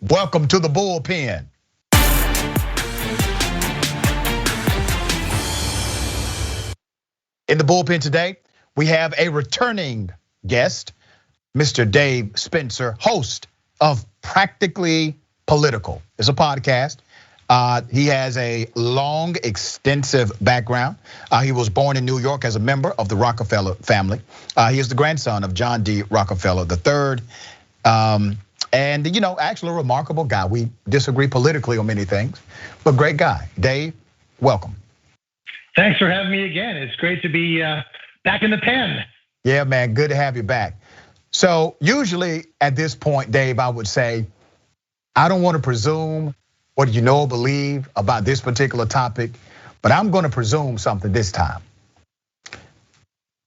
Welcome to the bullpen. In the bullpen today, we have a returning guest, Mr. Dave Spencer, host of Practically Political. It's a podcast. He has a long, extensive background. He was born in New York as a member of the Rockefeller family. He is the grandson of John D. Rockefeller III. And actually a remarkable guy. We disagree politically on many things, but great guy. Dave, welcome. Thanks for having me again. It's great to be back in the pen. Yeah, man, good to have you back. So usually at this point, Dave, I would say, I don't want to presume what you know or believe about this particular topic, but I'm going to presume something this time.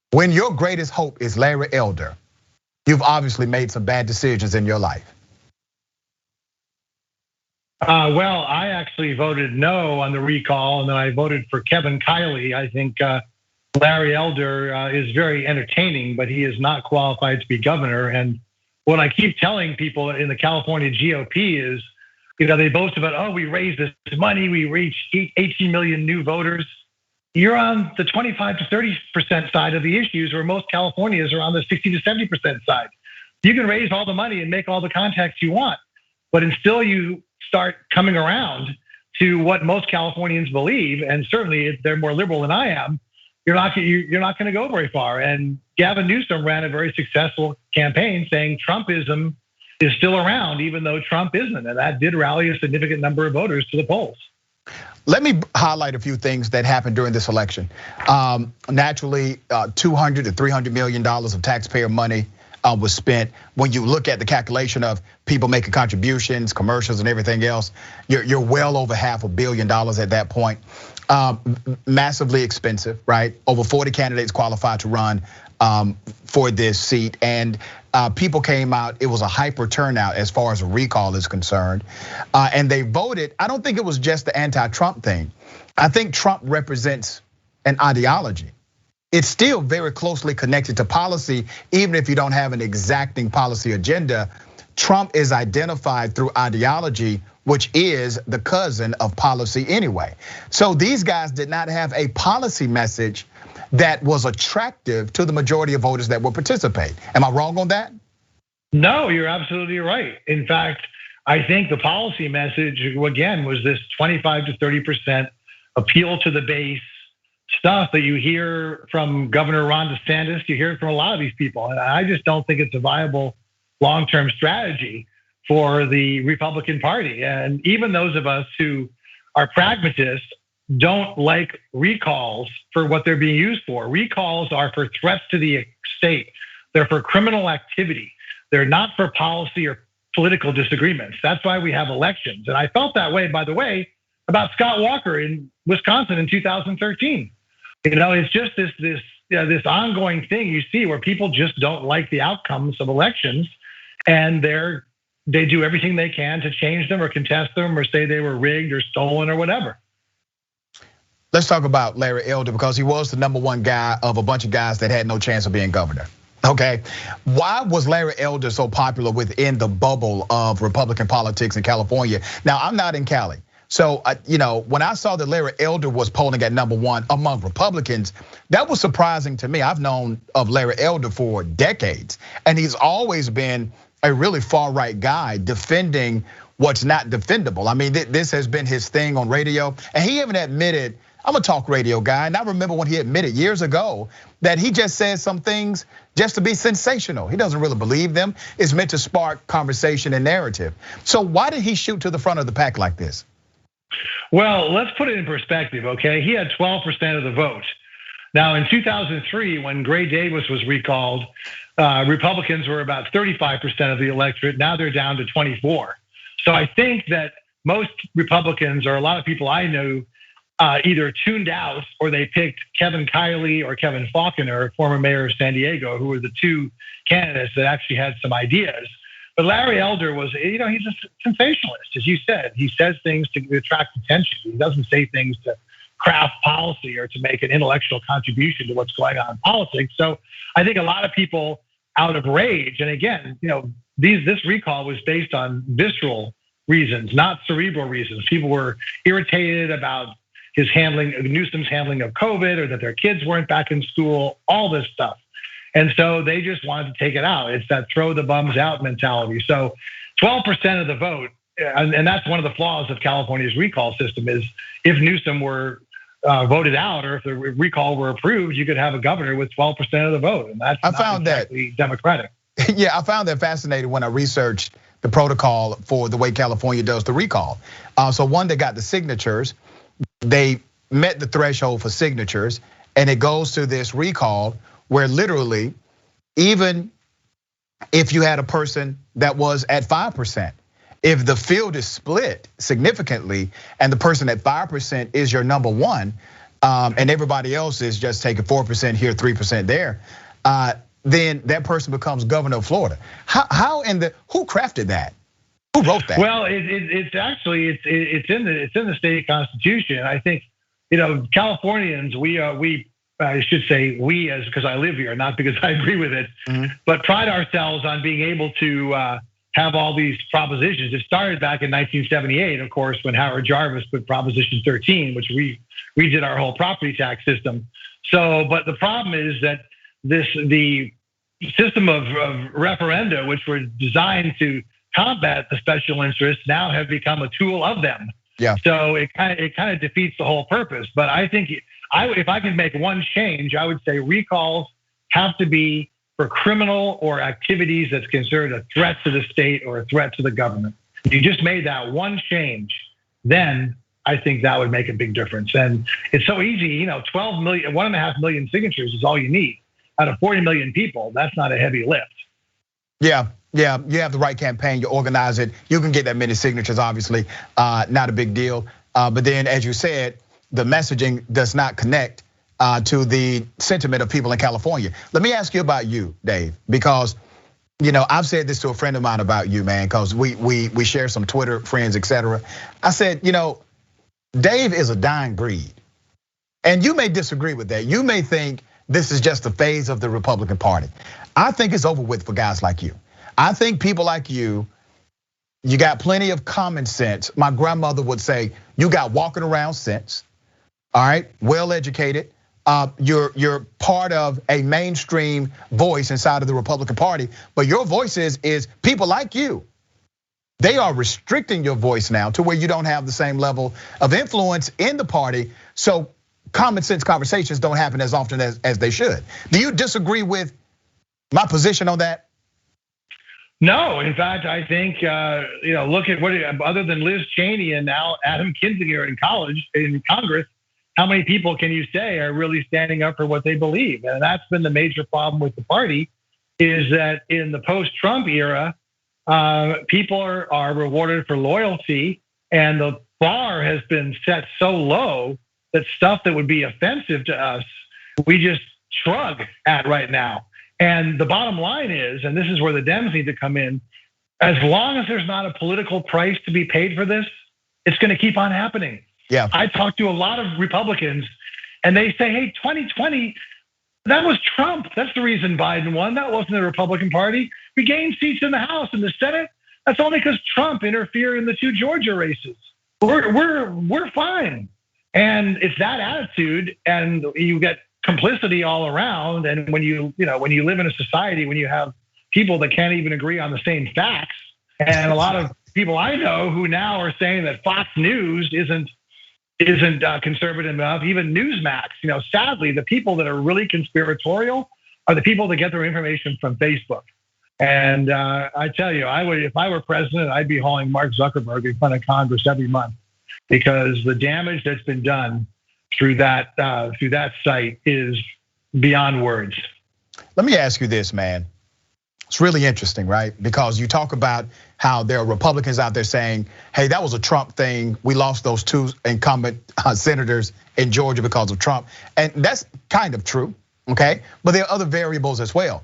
When your greatest hope is Larry Elder, you've obviously made some bad decisions in your life. Well, I actually voted no on the recall, and then I voted for Kevin Kiley. I think Larry Elder is very entertaining, but he is not qualified to be governor. And what I keep telling people in the California GOP is, they boast about, oh, we raised this money, we reached 18 million new voters. You're on the 25 to 30% side of the issues, where most Californians are on the 60 to 70% side. You can raise all the money and make all the contacts you want, but until you start coming around to what most Californians believe, and certainly if they're more liberal than I am, you're not going to go very far. And Gavin Newsom ran a very successful campaign saying Trumpism is still around, even though Trump isn't, and that did rally a significant number of voters to the polls. Let me highlight a few things that happened during this election. Naturally, $200 to $300 million of taxpayer money was spent. When you look at the calculation of people making contributions, commercials, and everything else, you're well over $500 million at that point. Massively expensive, right? Over 40 candidates qualified to run for this seat, and people came out. It was a hyper turnout as far as a recall is concerned, and they voted. I don't think it was just the anti-Trump thing. I think Trump represents an ideology. It's still very closely connected to policy, even if you don't have an exacting policy agenda. Trump is identified through ideology, which is the cousin of policy anyway. So these guys did not have a policy message that was attractive to the majority of voters that will participate. Am I wrong on that? No, you're absolutely right. In fact, I think the policy message, again, was this 25 to 30% appeal to the base stuff that you hear from Governor Ron DeSantis. You hear it from a lot of these people. And I just don't think it's a viable long-term strategy for the Republican Party. And even those of us who are pragmatists don't like recalls for what they're being used for. Recalls are for threats to the state. They're for criminal activity. They're not for policy or political disagreements. That's why we have elections. And I felt that way, by the way, about Scott Walker in Wisconsin in 2013. It's just this ongoing thing you see where people just don't like the outcomes of elections, and they do everything they can to change them or contest them or say they were rigged or stolen or whatever. Let's talk about Larry Elder, because he was the #1 guy of a bunch of guys that had no chance of being governor. Okay, why was Larry Elder so popular within the bubble of Republican politics in California? Now, I'm not in Cali. So, when I saw that Larry Elder was polling at #1 among Republicans, that was surprising to me. I've known of Larry Elder for decades, and he's always been a really far-right guy defending what's not defendable. I mean, this has been his thing on radio, and he even admitted, I'm a talk radio guy, and I remember when he admitted years ago that he just says some things just to be sensational. He doesn't really believe them. It's meant to spark conversation and narrative. So why did he shoot to the front of the pack like this? Well, let's put it in perspective, okay? He had 12% of the vote. Now, in 2003, when Gray Davis was recalled, Republicans were about 35% of the electorate. Now they're down to 24. So I think that most Republicans, or a lot of people I know, either tuned out or they picked Kevin Kiley or Kevin Faulconer, former mayor of San Diego, who were the two candidates that actually had some ideas. But Larry Elder was, he's a sensationalist, as you said. He says things to attract attention. He doesn't say things to craft policy or to make an intellectual contribution to what's going on in politics. So I think a lot of people, out of rage, and again, this recall was based on visceral reasons, not cerebral reasons. People were irritated about Newsom's handling of COVID, or that their kids weren't back in school, all this stuff. And so they just wanted to take it out. It's that throw the bums out mentality. So 12% of the vote, and that's one of the flaws of California's recall system, is if Newsom were voted out, or if the recall were approved, you could have a governor with 12% of the vote, and that's not exactly democratic. Yeah, I found that fascinating when I researched the protocol for the way California does the recall. So one, they got the signatures, they met the threshold for signatures, and it goes to this recall where literally, even if you had a person that was at 5%, if the field is split significantly and the person at 5% is your number one, and everybody else is just taking 4% here, 3% there, then that person becomes governor of Florida. Who crafted that? Who wrote that? Well, it's actually it's in the state constitution. I think, Californians, I should say we, as because I live here, not because I agree with it, but pride ourselves on being able to have all these propositions. It started back in 1978, of course, when Howard Jarvis put Proposition 13, which redid our whole property tax system. So, but the problem is that the system of referenda, which were designed to combat the special interests, now have become a tool of them. Yeah. So it kind of defeats the whole purpose. But I think if I could make one change, I would say recalls have to be for criminal or activities that's considered a threat to the state or a threat to the government. If you just made that one change, then I think that would make a big difference. And it's so easy, 12 million, 1.5 million signatures is all you need. Out of 40 million people, that's not a heavy lift. Yeah, you have the right campaign, you organize it, you can get that many signatures, obviously, not a big deal. But then, as you said, the messaging does not connect to the sentiment of people in California. Let me ask you about you, Dave, because I've said this to a friend of mine about you, man, because we share some Twitter friends, etc. I said, Dave is a dying breed. And you may disagree with that. You may think this is just a phase of the Republican Party. I think it's over with for guys like you. I think people like you got plenty of common sense. My grandmother would say, you got walking around sense, all right, well educated. You're part of a mainstream voice inside of the Republican Party, but your voice is people like you. They are restricting your voice now to where you don't have the same level of influence in the party. So common sense conversations don't happen as often as they should. Do you disagree with my position on that? No, in fact, I think look at what other than Liz Cheney and now Adam Kinzinger in Congress, how many people can you say are really standing up for what they believe? And that's been the major problem with the party, is that in the post-Trump era, people are rewarded for loyalty, and the bar has been set so low that stuff that would be offensive to us, we just shrug at right now. And the bottom line is, and this is where the Dems need to come in, as long as there's not a political price to be paid for this, it's going to keep on happening. Yeah. I talked to a lot of Republicans and they say, hey, 2020, that was Trump. That's the reason Biden won. That wasn't the Republican Party. We gained seats in the House and the Senate. That's only because Trump interfered in the 2 Georgia races. We're fine. And it's that attitude, and you get complicity all around. And when you live in a society, when you have people that can't even agree on the same facts, and a lot of people I know who now are saying that Fox News isn't conservative enough, even Newsmax. Sadly, the people that are really conspiratorial are the people that get their information from Facebook. And I tell you, if I were president, I'd be hauling Mark Zuckerberg in front of Congress every month, because the damage that's been done through that site is beyond words. Let me ask you this, man. It's really interesting, right? Because you talk about how there are Republicans out there saying, hey, that was a Trump thing. We lost those 2 incumbent senators in Georgia because of Trump. And that's kind of true, okay? But there are other variables as well.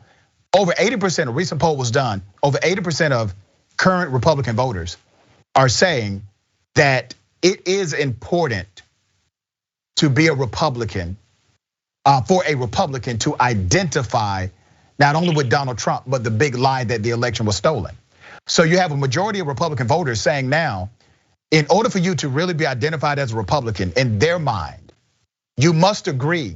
Over 80%, a recent poll was done, over 80% of current Republican voters are saying that it is important to be a Republican, for a Republican to identify not only with Donald Trump, but the big lie that the election was stolen. So you have a majority of Republican voters saying now, in order for you to really be identified as a Republican in their mind, you must agree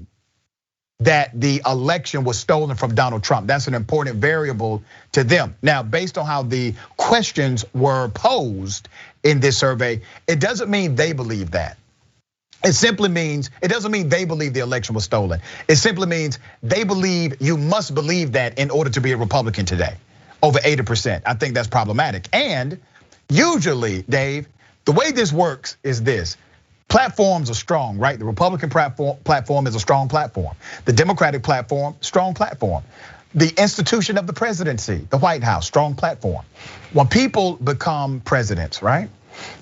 that the election was stolen from Donald Trump. That's an important variable to them. Now, based on how the questions were posed in this survey, it doesn't mean they believe that. It simply means, it doesn't mean they believe the election was stolen. It simply means they believe you must believe that in order to be a Republican today, over 80%. I think that's problematic. And usually, Dave, the way this works is this. Platforms are strong, right? The Republican platform is a strong platform. The Democratic platform, strong platform. The institution of the presidency, the White House, strong platform. When people become presidents, right?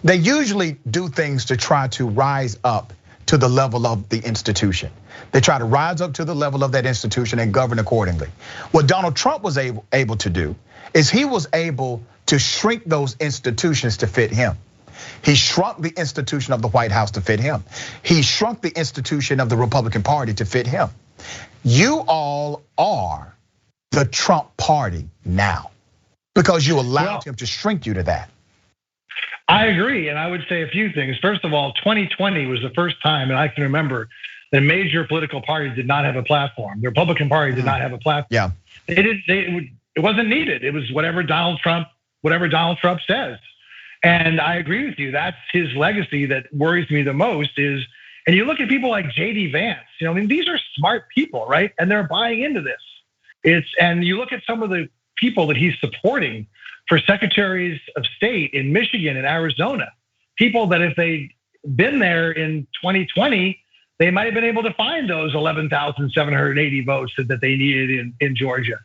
They usually do things to try to rise up to the level of the institution. They try to rise up to the level of that institution and govern accordingly. What Donald Trump was able to do is he was able to shrink those institutions to fit him. He shrunk the institution of the White House to fit him. He shrunk the institution of the Republican Party to fit him. You all are the Trump party now because you allowed him to shrink you to that. I agree, and I would say a few things. First of all, 2020 was the first time, and I can remember, that major political parties did not have a platform. The Republican Party did not have a platform. Yeah, it wasn't needed. It was whatever Donald Trump says. And I agree with you. That's his legacy that worries me the most is, and you look at people like JD Vance, I mean, these are smart people, right? And they're buying into this. And you look at some of the people that he's supporting for secretaries of state in Michigan and Arizona, people that if they'd been there in 2020, they might have been able to find those 11,780 votes that they needed in Georgia.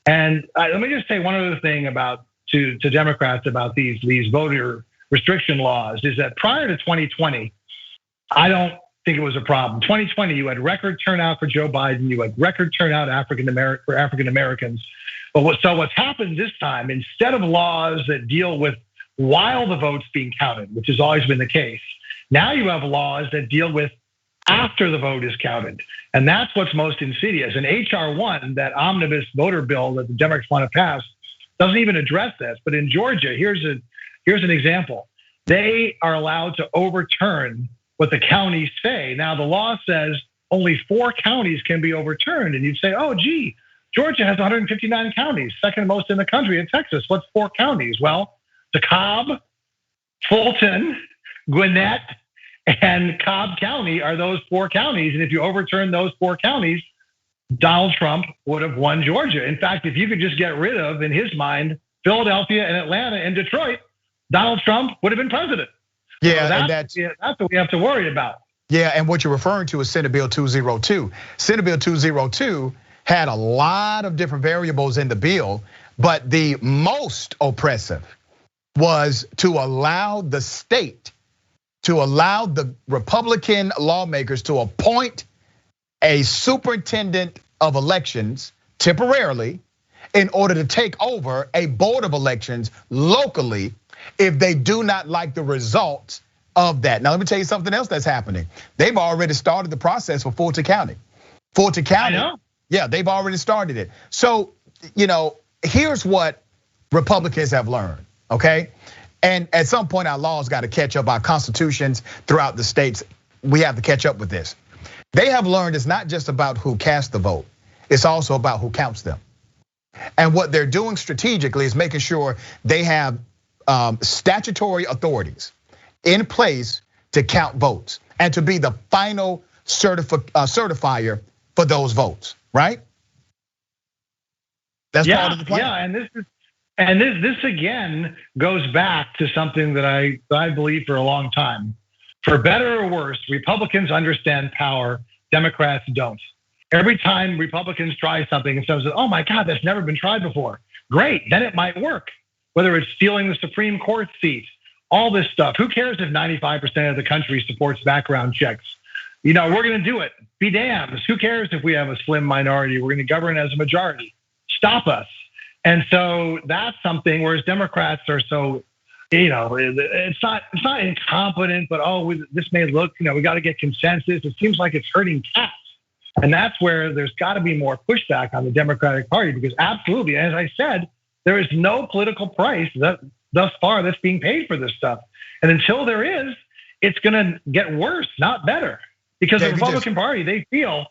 And let me just say one other thing to Democrats about these voter restriction laws is that prior to 2020, I don't think it was a problem. 2020, you had record turnout for Joe Biden, you had record turnout for African Americans. But what's happened this time, instead of laws that deal with while the vote's being counted, which has always been the case, now you have laws that deal with after the vote is counted. And that's what's most insidious. And HR 1, that omnibus voter bill that the Democrats want to pass, doesn't even address this. But in Georgia, here's an example. They are allowed to overturn what the counties say. Now, the law says only 4 counties can be overturned. And you'd say, oh, gee, Georgia has 159 counties, second most in the country in Texas. What's 4 counties? Well, DeKalb, Fulton, Gwinnett, and Cobb County are those 4 counties. And if you overturn those 4 counties, Donald Trump would have won Georgia. In fact, if you could just get rid of, in his mind, Philadelphia and Atlanta and Detroit, Donald Trump would have been president. Yeah, so that's what we have to worry about. Yeah, and what you're referring to is Senate Bill 202. Senate Bill 202 had a lot of different variables in the bill, but the most oppressive was to allow the state, to allow the Republican lawmakers to appoint a superintendent of elections temporarily in order to take over a board of elections locally if they do not like the results of that. Now, let me tell you something else that's happening. They've already started the process for Fulton County. Fulton County, yeah, they've already started it. So, here's what Republicans have learned, okay? And at some point, our laws got to catch up, our constitutions throughout the states, we have to catch up with this. They have learned it's not just about who casts the vote, it's also about who counts them. And what they're doing strategically is making sure they have statutory authorities in place to count votes and to be the final certifier for those votes, right? That's part of the plan. Yeah, and this again goes back to something that I believe for a long time. For better or worse, Republicans understand power, Democrats don't. Every time Republicans try something and someone says, oh my God, that's never been tried before. Great, then it might work. Whether it's stealing the Supreme Court seat, all this stuff. Who cares if 95% of the country supports background checks? We're gonna do it. Be damned. Who cares if we have a slim minority? We're gonna govern as a majority. Stop us. And so that's something, whereas Democrats are so, it's not incompetent, but this may look, we got to get consensus. It seems like it's hurting cats. And that's where there's got to be more pushback on the Democratic Party, because absolutely, as I said, There is no political price that thus far that's being paid for this stuff. And until there is, it's gonna get worse, not better. Because the Republican Party, they feel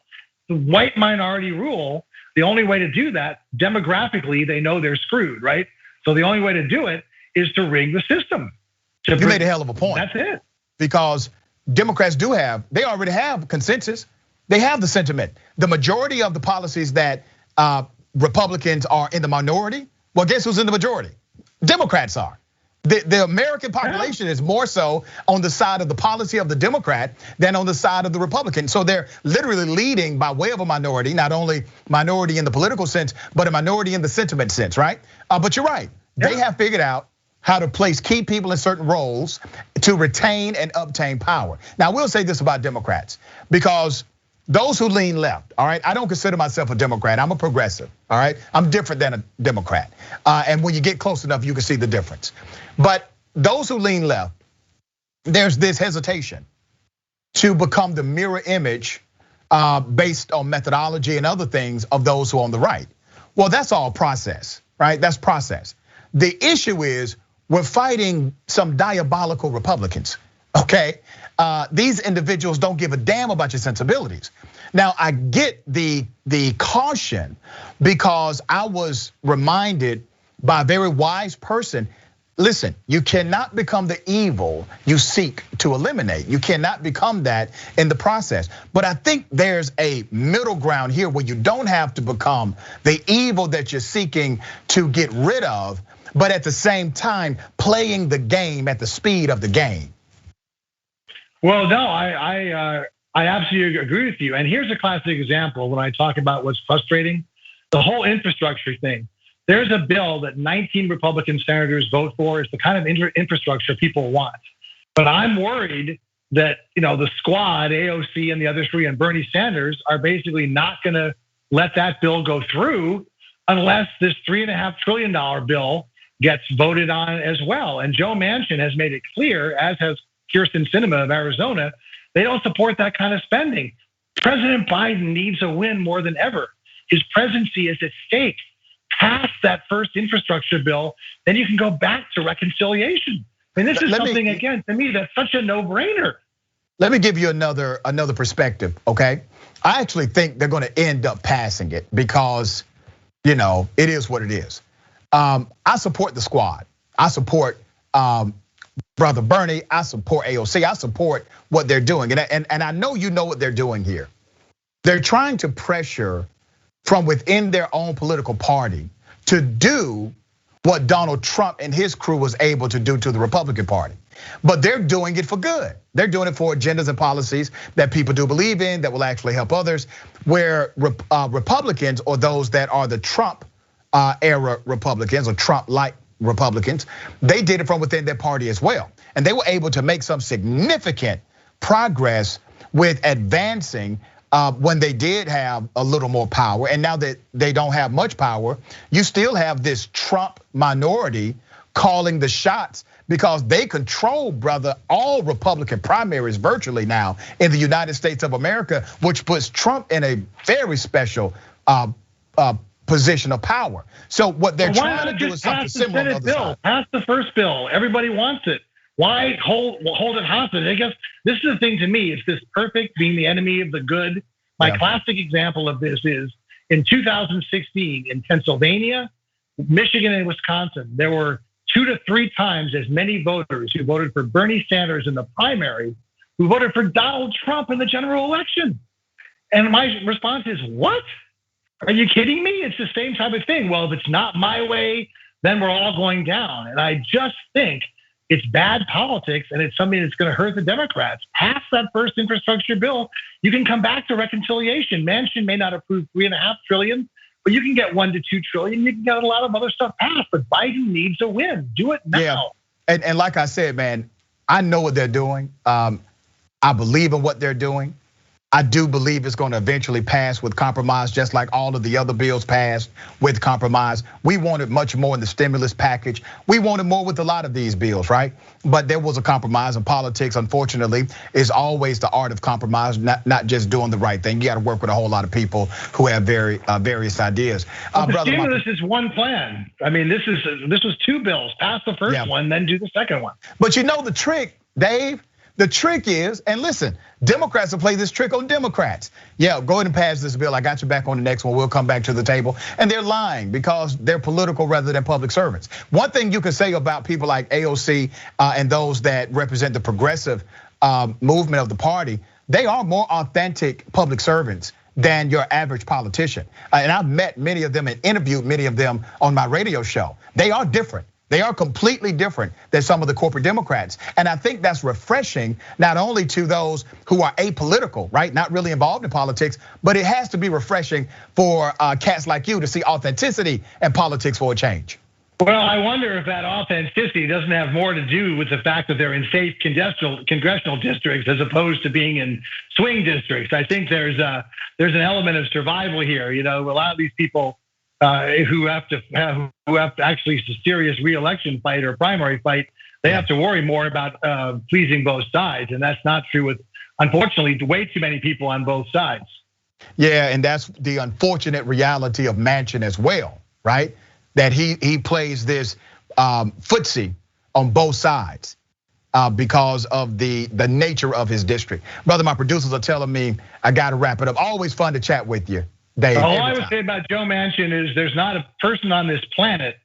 the white minority rule, the only way to do that, demographically, they know they're screwed, right? So the only way to do it is to rig the system. You made a hell of a point. That's it. Because Democrats they already have consensus. They have the sentiment. The majority of the policies that Republicans are in the minority, well, guess who's in the majority? Democrats are. The American population is more so on the side of the policy of the Democrat than on the side of the Republican. So they're literally leading by way of a minority, not only minority in the political sense, but a minority in the sentiment sense, right? But you're right. They have figured out how to place key people in certain roles to retain and obtain power. Now, I will say this about Democrats, because those who lean left, all right, I don't consider myself a Democrat. I'm a progressive, all right? I'm different than a Democrat. And when you get close enough, you can see the difference. But those who lean left, there's this hesitation to become the mirror image based on methodology and other things of those who are on the right. Well, that's all process, right? That's process. The issue is we're fighting some diabolical Republicans, okay? These individuals don't give a damn about your sensibilities. Now, I get the caution because I was reminded by a very wise person. Listen, you cannot become the evil you seek to eliminate. You cannot become that in the process. But I think there's a middle ground here where you don't have to become the evil that you're seeking to get rid of, but at the same time, playing the game at the speed of the game. Well, no, I absolutely agree with you. And here's a classic example when I talk about what's frustrating, the whole infrastructure thing. There's a bill that 19 Republican senators vote for. It's the kind of infrastructure people want. But I'm worried that the squad, AOC and the other three, and Bernie Sanders are basically not gonna let that bill go through unless this $3.5 trillion bill gets voted on as well. And Joe Manchin has made it clear, as has Kyrsten Sinema of Arizona, they don't support that kind of spending. President Biden needs a win more than ever. His presidency is at stake. Pass that first infrastructure bill, then you can go back to reconciliation. I mean, this is something, again, to me, that's such a no-brainer. Let me give you another perspective, okay? I actually think they're gonna end up passing it because, it is what it is. I support the squad. I support Brother Bernie. I support AOC. I support what they're doing. And I know you know what they're doing here. They're trying to pressure from within their own political party to do what Donald Trump and his crew was able to do to the Republican Party. But they're doing it for good. They're doing it for agendas and policies that people do believe in, that will actually help others, where Republicans, or those that are the Trump era Republicans or Trump-like Republicans, they did it from within their party as well. And they were able to make some significant progress with advancing when they did have a little more power. And now that they don't have much power, you still have this Trump minority calling the shots because they control, brother, all Republican primaries virtually now in the United States of America, which puts Trump in a very special position of power. So what they're trying to do is something similar on the other side. Pass the first bill. Everybody wants it. Why hold it hostage? I guess this is the thing to me. It's this perfect being the enemy of the good. My classic example of this is in 2016 in Pennsylvania, Michigan, and Wisconsin, there were 2 to 3 times as many voters who voted for Bernie Sanders in the primary who voted for Donald Trump in the general election. And my response is, what? Are you kidding me? It's the same type of thing. Well, if it's not my way, then we're all going down. And I just think it's bad politics, and it's something that's going to hurt the Democrats. Pass that first infrastructure bill. You can come back to reconciliation. Manchin may not approve $3.5 trillion, but you can get 1 to 2 trillion. You can get a lot of other stuff passed. But Biden needs a win. Do it now. Yeah. And like I said, man, I know what they're doing. I believe in what they're doing. I do believe it's going to eventually pass with compromise, just like all of the other bills passed with compromise. We wanted much more in the stimulus package. We wanted more with a lot of these bills, right? But there was a compromise, and politics, unfortunately, is always the art of compromise, not just doing the right thing. You got to work with a whole lot of people who have various ideas. Well, the stimulus is one plan. I mean, this was two bills. Pass the first one, then do the second one. But you know the trick, Dave? The trick is, and listen, Democrats will play this trick on Democrats. Yeah, go ahead and pass this bill. I got you back on the next one. We'll come back to the table. And they're lying because they're political rather than public servants. One thing you can say about people like AOC and those that represent the progressive movement of the party, they are more authentic public servants than your average politician. And I've met many of them and interviewed many of them on my radio show. They are different. They are completely different than some of the corporate Democrats. And I think that's refreshing, not only to those who are apolitical, right? Not really involved in politics, but it has to be refreshing for cats like you to see authenticity in politics for a change. Well, I wonder if that authenticity doesn't have more to do with the fact that they're in safe congressional districts as opposed to being in swing districts. I think there's an element of survival here. You know, a lot of these people who have to actually a serious re-election fight or primary fight, they have to worry more about pleasing both sides, and that's not true with, unfortunately, way too many people on both sides. Yeah, and that's the unfortunate reality of Manchin as well, right? That he plays this footsie on both sides because of the nature of his district. Brother, my producers are telling me I got to wrap it up. Always fun to chat with you, Dave. All I would say about Joe Manchin is there's not a person on this planet,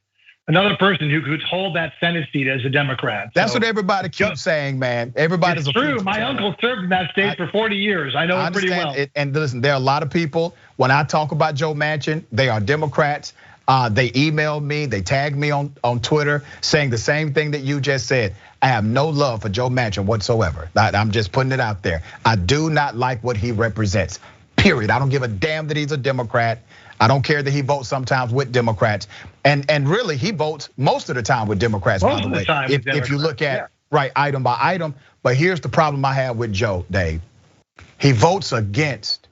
another person who could hold that Senate seat as a Democrat. That's what everybody keeps saying, man. Everybody's true. My uncle served in that state for 40 years. I know it pretty well. And listen, there are a lot of people, when I talk about Joe Manchin, they are Democrats. They emailed me, they tagged me on Twitter saying the same thing that you just said. I have no love for Joe Manchin whatsoever. I'm just putting it out there. I do not like what he represents, period. I don't give a damn that he's a Democrat. I don't care that he votes sometimes with Democrats. And really, he votes most of the time with Democrats, by the way. If you look at right item by item. But here's the problem I have with Joe, Dave. He votes against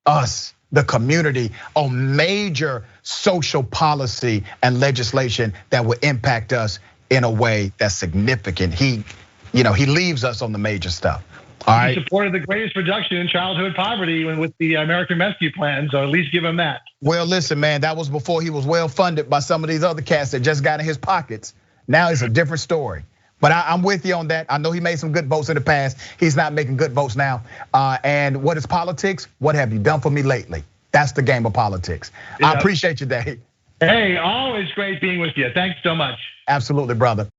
us, the community, on major social policy and legislation that will impact us in a way that's significant. He leaves us on the major stuff. All right. He supported the greatest reduction in childhood poverty with the American Rescue Plan, so at least give him that. Well, listen, man, that was before he was well funded by some of these other cats that just got in his pockets. Now it's a different story. But I'm with you on that. I know he made some good votes in the past. He's not making good votes now. And what is politics? What have you done for me lately? That's the game of politics. I appreciate you, Dave. Hey, always great being with you. Thanks so much. Absolutely, brother.